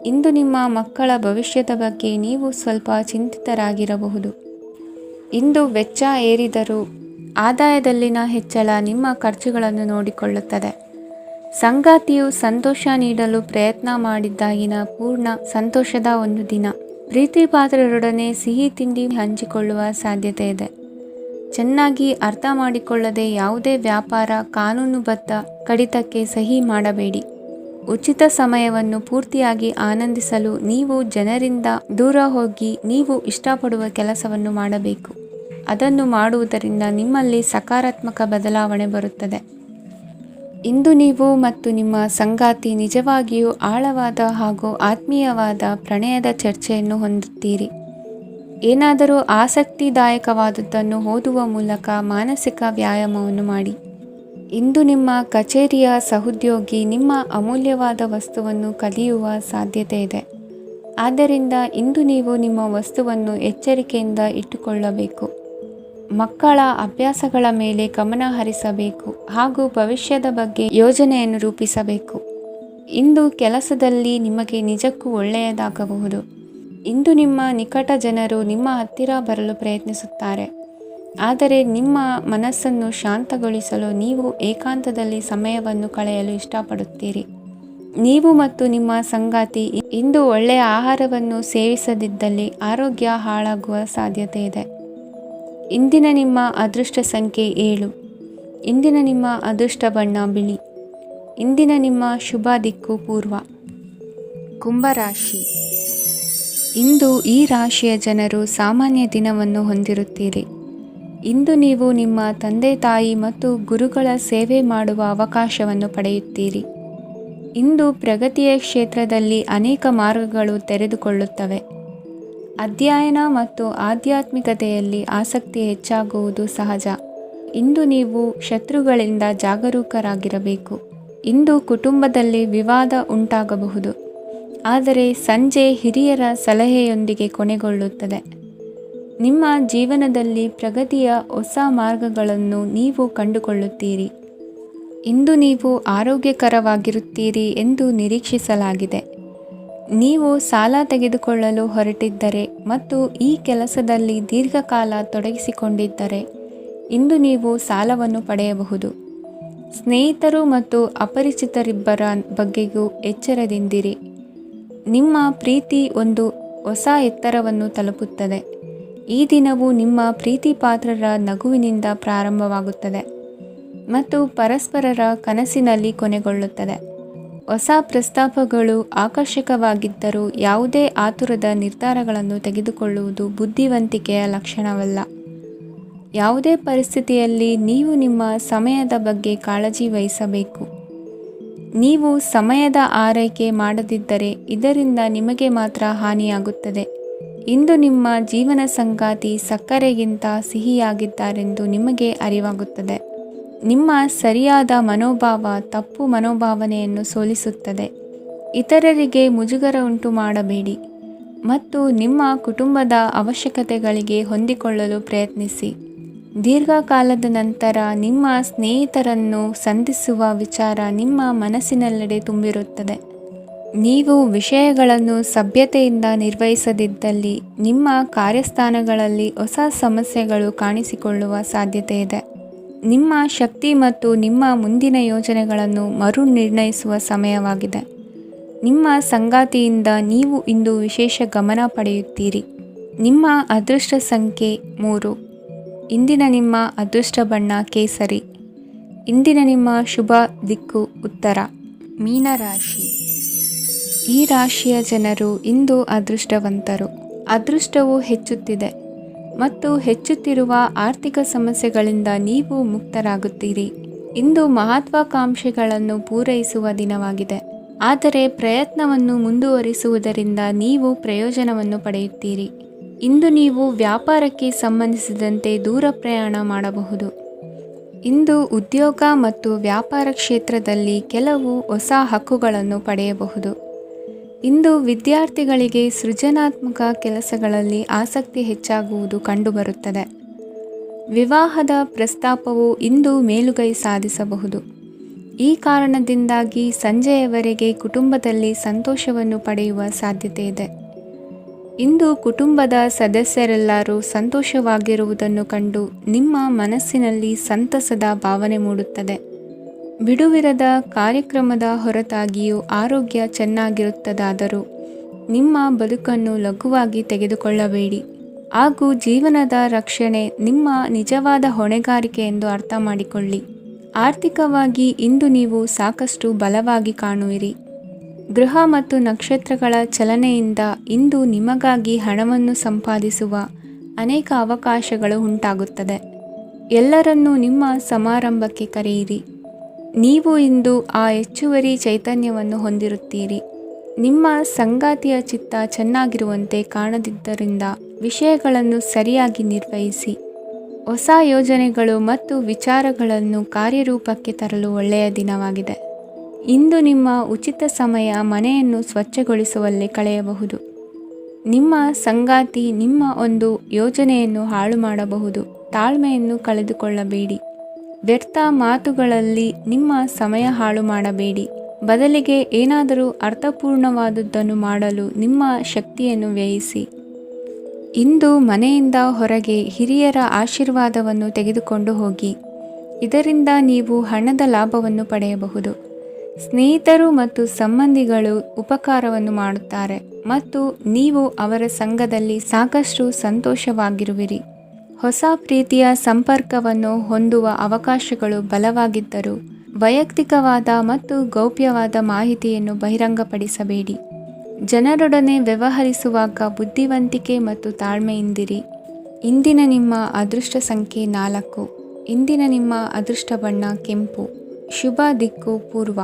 ಇಂದು ನಿಮ್ಮ ಮಕ್ಕಳ ಭವಿಷ್ಯದ ಬಗ್ಗೆ ನೀವು ಸ್ವಲ್ಪ ಚಿಂತಿತರಾಗಿರಬಹುದು. ಇಂದು ವೆಚ್ಚ ಏರಿದರೂ ಆದಾಯದಲ್ಲಿನ ಹೆಚ್ಚಳ ನಿಮ್ಮ ಖರ್ಚುಗಳನ್ನು ನೋಡಿಕೊಳ್ಳುತ್ತದೆ. ಸಂಗಾತಿಯು ಸಂತೋಷ ನೀಡಲು ಪ್ರಯತ್ನ ಮಾಡಿದ್ದಾಗಿನ ಪೂರ್ಣ ಸಂತೋಷದ ಒಂದು ದಿನ. ಪ್ರೀತಿ ಪಾತ್ರರೊಡನೆ ಸಿಹಿ ತಿಂಡಿ ಹಂಚಿಕೊಳ್ಳುವ ಸಾಧ್ಯತೆ ಇದೆ. ಚೆನ್ನಾಗಿ ಅರ್ಥ ಮಾಡಿಕೊಳ್ಳದೆ ಯಾವುದೇ ವ್ಯಾಪಾರ ಕಾನೂನುಬದ್ಧ ಕಡಿತಕ್ಕೆ ಸಹಿ ಮಾಡಬೇಡಿ. ಉಚಿತ ಸಮಯವನ್ನು ಪೂರ್ತಿಯಾಗಿ ಆನಂದಿಸಲು ನೀವು ಜನರಿಂದ ದೂರ ಹೋಗಿ ನೀವು ಇಷ್ಟಪಡುವ ಕೆಲಸವನ್ನು ಮಾಡಬೇಕು. ಅದನ್ನು ಮಾಡುವುದರಿಂದ ನಿಮ್ಮಲ್ಲಿ ಸಕಾರಾತ್ಮಕ ಬದಲಾವಣೆ ಬರುತ್ತದೆ. ಇಂದು ನೀವು ಮತ್ತು ನಿಮ್ಮ ಸಂಗಾತಿ ನಿಜವಾಗಿಯೂ ಆಳವಾದ ಹಾಗೂ ಆತ್ಮೀಯವಾದ ಪ್ರಣಯದ ಚರ್ಚೆಯನ್ನು ಹೊಂದುತ್ತೀರಿ. ಏನಾದರೂ ಆಸಕ್ತಿದಾಯಕವಾದದ್ದನ್ನು ಓದುವ ಮೂಲಕ ಮಾನಸಿಕ ವ್ಯಾಯಾಮವನ್ನು ಮಾಡಿ. ಇಂದು ನಿಮ್ಮ ಕಚೇರಿಯ ಸಹೋದ್ಯೋಗಿ ನಿಮ್ಮ ಅಮೂಲ್ಯವಾದ ವಸ್ತುವನ್ನು ಕದಿಯುವ ಸಾಧ್ಯತೆ ಇದೆ. ಆದ್ದರಿಂದ ಇಂದು ನೀವು ನಿಮ್ಮ ವಸ್ತುವನ್ನು ಎಚ್ಚರಿಕೆಯಿಂದ ಇಟ್ಟುಕೊಳ್ಳಬೇಕು. ಮಕ್ಕಳ ಅಭ್ಯಾಸಗಳ ಮೇಲೆ ಗಮನ ಹರಿಸಬೇಕು ಹಾಗೂ ಭವಿಷ್ಯದ ಬಗ್ಗೆ ಯೋಜನೆಯನ್ನು ರೂಪಿಸಬೇಕು. ಇಂದು ಕೆಲಸದಲ್ಲಿ ನಿಮಗೆ ನಿಜಕ್ಕೂ ಒಳ್ಳೆಯದಾಗಬಹುದು. ಇಂದು ನಿಮ್ಮ ನಿಕಟ ಜನರು ನಿಮ್ಮ ಹತ್ತಿರ ಬರಲು ಪ್ರಯತ್ನಿಸುತ್ತಾರೆ. ಆದರೆ ನಿಮ್ಮ ಮನಸ್ಸನ್ನು ಶಾಂತಗೊಳಿಸಲು ನೀವು ಏಕಾಂತದಲ್ಲಿ ಸಮಯವನ್ನು ಕಳೆಯಲು ಇಷ್ಟಪಡುತ್ತೀರಿ. ನೀವು ಮತ್ತು ನಿಮ್ಮ ಸಂಗಾತಿ ಇಂದು ಒಳ್ಳೆಯ ಆಹಾರವನ್ನು ಸೇವಿಸದಿದ್ದಲ್ಲಿ ಆರೋಗ್ಯ ಹಾಳಾಗುವ ಸಾಧ್ಯತೆ ಇದೆ. ಇಂದಿನ ನಿಮ್ಮ ಅದೃಷ್ಟ ಸಂಖ್ಯೆ 7. ಇಂದಿನ ನಿಮ್ಮ ಅದೃಷ್ಟ ಬಣ್ಣ ಬಿಳಿ. ಇಂದಿನ ನಿಮ್ಮ ಶುಭ ದಿಕ್ಕು ಪೂರ್ವ. ಕುಂಭರಾಶಿ. ಇಂದು ಈ ರಾಶಿಯ ಜನರು ಸಾಮಾನ್ಯ ದಿನವನ್ನು ಹೊಂದಿರುತ್ತೀರಿ. ಇಂದು ನೀವು ನಿಮ್ಮ ತಂದೆ ತಾಯಿ ಮತ್ತು ಗುರುಗಳ ಸೇವೆ ಮಾಡುವ ಅವಕಾಶವನ್ನು ಪಡೆಯುತ್ತೀರಿ. ಇಂದು ಪ್ರಗತಿಯ ಕ್ಷೇತ್ರದಲ್ಲಿ ಅನೇಕ ಮಾರ್ಗಗಳು ತೆರೆದುಕೊಳ್ಳುತ್ತವೆ. ಅಧ್ಯಯನ ಮತ್ತು ಆಧ್ಯಾತ್ಮಿಕತೆಯಲ್ಲಿ ಆಸಕ್ತಿ ಹೆಚ್ಚಾಗುವುದು ಸಹಜ. ಇಂದು ನೀವು ಶತ್ರುಗಳಿಂದ ಜಾಗರೂಕರಾಗಿರಬೇಕು. ಇಂದು ಕುಟುಂಬದಲ್ಲಿ ವಿವಾದ ಉಂಟಾಗಬಹುದು, ಆದರೆ ಸಂಜೆ ಹಿರಿಯರ ಸಲಹೆಯೊಂದಿಗೆ ಕೊನೆಗೊಳ್ಳುತ್ತದೆ. ನಿಮ್ಮ ಜೀವನದಲ್ಲಿ ಪ್ರಗತಿಯ ಹೊಸ ಮಾರ್ಗಗಳನ್ನು ನೀವು ಕಂಡುಕೊಳ್ಳುತ್ತೀರಿ. ಇಂದು ನೀವು ಆರೋಗ್ಯಕರವಾಗಿರುತ್ತೀರಿ ಎಂದು ನಿರೀಕ್ಷಿಸಲಾಗಿದೆ. ನೀವು ಸಾಲ ತೆಗೆದುಕೊಳ್ಳಲು ಹೊರಟಿದ್ದರೆ ಮತ್ತು ಈ ಕೆಲಸದಲ್ಲಿ ದೀರ್ಘಕಾಲ ತೊಡಗಿಸಿಕೊಂಡಿದ್ದರೆ ಇಂದು ನೀವು ಸಾಲವನ್ನು ಪಡೆಯಬಹುದು. ಸ್ನೇಹಿತರು ಮತ್ತು ಅಪರಿಚಿತರಿಬ್ಬರ ಬಗ್ಗೆಯೂ ಎಚ್ಚರದಿಂದಿರಿ. ನಿಮ್ಮ ಪ್ರೀತಿ ಒಂದು ಹೊಸ ಎತ್ತರವನ್ನು ತಲುಪುತ್ತದೆ. ಈ ದಿನವು ನಿಮ್ಮ ಪ್ರೀತಿ ಪಾತ್ರರ ನಗುವಿನಿಂದ ಪ್ರಾರಂಭವಾಗುತ್ತದೆ ಮತ್ತು ಪರಸ್ಪರರ ಕನಸಿನಲ್ಲಿ ಕೊನೆಗೊಳ್ಳುತ್ತದೆ. ಹೊಸ ಪ್ರಸ್ತಾಪಗಳು ಆಕರ್ಷಕವಾಗಿದ್ದರೂ ಯಾವುದೇ ಆತುರದ ನಿರ್ಧಾರಗಳನ್ನು ತೆಗೆದುಕೊಳ್ಳುವುದು ಬುದ್ಧಿವಂತಿಕೆಯ ಲಕ್ಷಣವಲ್ಲ. ಯಾವುದೇ ಪರಿಸ್ಥಿತಿಯಲ್ಲಿ ನೀವು ನಿಮ್ಮ ಸಮಯದ ಬಗ್ಗೆ ಕಾಳಜಿ ವಹಿಸಬೇಕು. ನೀವು ಸಮಯದ ಆರೈಕೆ ಮಾಡದಿದ್ದರೆ ಇದರಿಂದ ನಿಮಗೆ ಮಾತ್ರ ಹಾನಿಯಾಗುತ್ತದೆ. ಇಂದು ನಿಮ್ಮ ಜೀವನ ಸಂಗಾತಿ ಸಕ್ಕರೆಗಿಂತ ಸಿಹಿಯಾಗಿದ್ದಾರೆಂದು ನಿಮಗೆ ಅರಿವಾಗುತ್ತದೆ. ನಿಮ್ಮ ಸರಿಯಾದ ಮನೋಭಾವ ತಪ್ಪು ಮನೋಭಾವನೆಯನ್ನು ಸೋಲಿಸುತ್ತದೆ. ಇತರರಿಗೆ ಮುಜುಗರ ಉಂಟು ಮಾಡಬೇಡಿ ಮತ್ತು ನಿಮ್ಮ ಕುಟುಂಬದ ಅವಶ್ಯಕತೆಗಳಿಗೆ ಹೊಂದಿಕೊಳ್ಳಲು ಪ್ರಯತ್ನಿಸಿ. ದೀರ್ಘಕಾಲದ ನಂತರ ನಿಮ್ಮ ಸ್ನೇಹಿತರನ್ನು ಸಂಧಿಸುವ ವಿಚಾರ ನಿಮ್ಮ ಮನಸ್ಸಿನೆಲ್ಲೆಡೆ ತುಂಬಿರುತ್ತದೆ. ನೀವು ವಿಷಯಗಳನ್ನು ಸಭ್ಯತೆಯಿಂದ ನಿರ್ವಹಿಸದಿದ್ದಲ್ಲಿ ನಿಮ್ಮ ಕಾರ್ಯಸ್ಥಾನಗಳಲ್ಲಿ ಹೊಸ ಸಮಸ್ಯೆಗಳು ಕಾಣಿಸಿಕೊಳ್ಳುವ ಸಾಧ್ಯತೆ ಇದೆ. ನಿಮ್ಮ ಶಕ್ತಿ ಮತ್ತು ನಿಮ್ಮ ಮುಂದಿನ ಯೋಜನೆಗಳನ್ನು ಮರು ನಿರ್ಣಯಿಸುವ ಸಮಯವಾಗಿದೆ. ನಿಮ್ಮ ಸಂಗಾತಿಯಿಂದ ನೀವು ಇಂದು ವಿಶೇಷ ಗಮನ ಪಡೆಯುತ್ತೀರಿ. ನಿಮ್ಮ ಅದೃಷ್ಟ ಸಂಖ್ಯೆ 3. ಇಂದಿನ ನಿಮ್ಮ ಅದೃಷ್ಟ ಬಣ್ಣ ಕೇಸರಿ. ಇಂದಿನ ನಿಮ್ಮ ಶುಭ ದಿಕ್ಕು ಉತ್ತರ. ಮೀನರಾಶಿ. ಈ ರಾಶಿಯ ಜನರು ಇಂದು ಅದೃಷ್ಟವಂತರು. ಅದೃಷ್ಟವು ಹೆಚ್ಚುತ್ತಿದೆ ಮತ್ತು ಹೆಚ್ಚುತ್ತಿರುವ ಆರ್ಥಿಕ ಸಮಸ್ಯೆಗಳಿಂದ ನೀವು ಮುಕ್ತರಾಗುತ್ತೀರಿ. ಇಂದು ಮಹತ್ವಾಕಾಂಕ್ಷೆಗಳನ್ನು ಪೂರೈಸುವ ದಿನವಾಗಿದೆ. ಆದರೆ ಪ್ರಯತ್ನವನ್ನು ಮುಂದುವರಿಸುವುದರಿಂದ ನೀವು ಪ್ರಯೋಜನವನ್ನು ಪಡೆಯುತ್ತೀರಿ. ಇಂದು ನೀವು ವ್ಯಾಪಾರಕ್ಕೆ ಸಂಬಂಧಿಸಿದಂತೆ ದೂರ ಪ್ರಯಾಣ ಮಾಡಬಹುದು. ಇಂದು ಉದ್ಯೋಗ ಮತ್ತು ವ್ಯಾಪಾರ ಕ್ಷೇತ್ರದಲ್ಲಿ ಕೆಲವು ಹೊಸ ಹಕ್ಕುಗಳನ್ನು ಪಡೆಯಬಹುದು. ಇಂದು ವಿದ್ಯಾರ್ಥಿಗಳಿಗೆ ಸೃಜನಾತ್ಮಕ ಕೆಲಸಗಳಲ್ಲಿ ಆಸಕ್ತಿ ಹೆಚ್ಚಾಗುವುದು ಕಂಡುಬರುತ್ತದೆ. ವಿವಾಹದ ಪ್ರಸ್ತಾಪವು ಇಂದು ಮೇಲುಗೈ ಸಾಧಿಸಬಹುದು. ಈ ಕಾರಣದಿಂದಾಗಿ ಸಂಜೆಯವರೆಗೆ ಕುಟುಂಬದಲ್ಲಿ ಸಂತೋಷವನ್ನು ಪಡೆಯುವ ಸಾಧ್ಯತೆ ಇದೆ. ಇಂದು ಕುಟುಂಬದ ಸದಸ್ಯರೆಲ್ಲರೂ ಸಂತೋಷವಾಗಿರುವುದನ್ನು ಕಂಡು ನಿಮ್ಮ ಮನಸ್ಸಿನಲ್ಲಿ ಸಂತಸದ ಭಾವನೆ ಮೂಡುತ್ತದೆ. ಬಿಡುವಿರದ ಕಾರ್ಯಕ್ರಮದ ಹೊರತಾಗಿಯೂ ಆರೋಗ್ಯ ಚೆನ್ನಾಗಿರುತ್ತದಾದರೂ ನಿಮ್ಮ ಬದುಕನ್ನು ಲಘುವಾಗಿ ತೆಗೆದುಕೊಳ್ಳಬೇಡಿ ಹಾಗೂ ಜೀವನದ ರಕ್ಷಣೆ ನಿಮ್ಮ ನಿಜವಾದ ಹೊಣೆಗಾರಿಕೆ ಎಂದು ಅರ್ಥ ಮಾಡಿಕೊಳ್ಳಿ. ಆರ್ಥಿಕವಾಗಿ ಇಂದು ನೀವು ಸಾಕಷ್ಟು ಬಲವಾಗಿ ಕಾಣುವಿರಿ. ಗ್ರಹ ಮತ್ತು ನಕ್ಷತ್ರಗಳ ಚಲನೆಯಿಂದ ಇಂದು ನಿಮಗಾಗಿ ಹಣವನ್ನು ಸಂಪಾದಿಸುವ ಅನೇಕ ಅವಕಾಶಗಳು ಉಂಟಾಗುತ್ತದೆ. ಎಲ್ಲರನ್ನೂ ನಿಮ್ಮ ಸಮಾರಂಭಕ್ಕೆ ಕರೆಯಿರಿ. ನೀವು ಇಂದು ಆ ಹೆಚ್ಚುವರಿ ಚೈತನ್ಯವನ್ನು ಹೊಂದಿರುತ್ತೀರಿ. ನಿಮ್ಮ ಸಂಗಾತಿಯ ಚಿತ್ತ ಚೆನ್ನಾಗಿರುವಂತೆ ಕಾಣದಿದ್ದರಿಂದ ವಿಷಯಗಳನ್ನು ಸರಿಯಾಗಿ ನಿರ್ವಹಿಸಿ. ಹೊಸ ಯೋಜನೆಗಳು ಮತ್ತು ವಿಚಾರಗಳನ್ನು ಕಾರ್ಯರೂಪಕ್ಕೆ ತರಲು ಒಳ್ಳೆಯ ದಿನವಾಗಿದೆ. ಇಂದು ನಿಮ್ಮ ಉಚಿತ ಸಮಯ ಮನೆಯನ್ನು ಸ್ವಚ್ಛಗೊಳಿಸುವಲ್ಲಿ ಕಳೆಯಬಹುದು. ನಿಮ್ಮ ಸಂಗಾತಿ ನಿಮ್ಮ ಒಂದು ಯೋಜನೆಯನ್ನು ಹಾಳು ಮಾಡಬಹುದು. ತಾಳ್ಮೆಯನ್ನು ಕಳೆದುಕೊಳ್ಳಬೇಡಿ. ವ್ಯರ್ಥ ಮಾತುಗಳಲ್ಲಿ ನಿಮ್ಮ ಸಮಯ ಹಾಳು ಮಾಡಬೇಡಿ. ಬದಲಿಗೆ ಏನಾದರೂ ಅರ್ಥಪೂರ್ಣವಾದುದನ್ನು ಮಾಡಲು ನಿಮ್ಮ ಶಕ್ತಿಯನ್ನು ವ್ಯಯಿಸಿ. ಇಂದು ಮನೆಯಿಂದ ಹೊರಗೆ ಹಿರಿಯರ ಆಶೀರ್ವಾದವನ್ನು ತೆಗೆದುಕೊಂಡು ಹೋಗಿ. ಇದರಿಂದ ನೀವು ಹಣದ ಲಾಭವನ್ನು ಪಡೆಯಬಹುದು. ಸ್ನೇಹಿತರು ಮತ್ತು ಸಂಬಂಧಿಗಳು ಉಪಕಾರವನ್ನು ಮಾಡುತ್ತಾರೆ ಮತ್ತು ನೀವು ಅವರ ಸಂಘದಲ್ಲಿ ಸಾಕಷ್ಟು ಸಂತೋಷವಾಗಿರುವಿರಿ. ಹೊಸ ಪ್ರೀತಿಯ ಸಂಪರ್ಕವನ್ನು ಹೊಂದುವ ಅವಕಾಶಗಳು ಬಲವಾಗಿದ್ದರೂ ವೈಯಕ್ತಿಕವಾದ ಮತ್ತು ಗೌಪ್ಯವಾದ ಮಾಹಿತಿಯನ್ನು ಬಹಿರಂಗಪಡಿಸಬೇಡಿ. ಜನರೊಡನೆ ವ್ಯವಹರಿಸುವಾಗ ಬುದ್ಧಿವಂತಿಕೆ ಮತ್ತು ತಾಳ್ಮೆಯಿಂದಿರಿ. ಇಂದಿನ ನಿಮ್ಮ ಅದೃಷ್ಟ ಸಂಖ್ಯೆ 4. ಇಂದಿನ ನಿಮ್ಮ ಅದೃಷ್ಟ ಬಣ್ಣ ಕೆಂಪು. ಶುಭ ದಿಕ್ಕು ಪೂರ್ವ.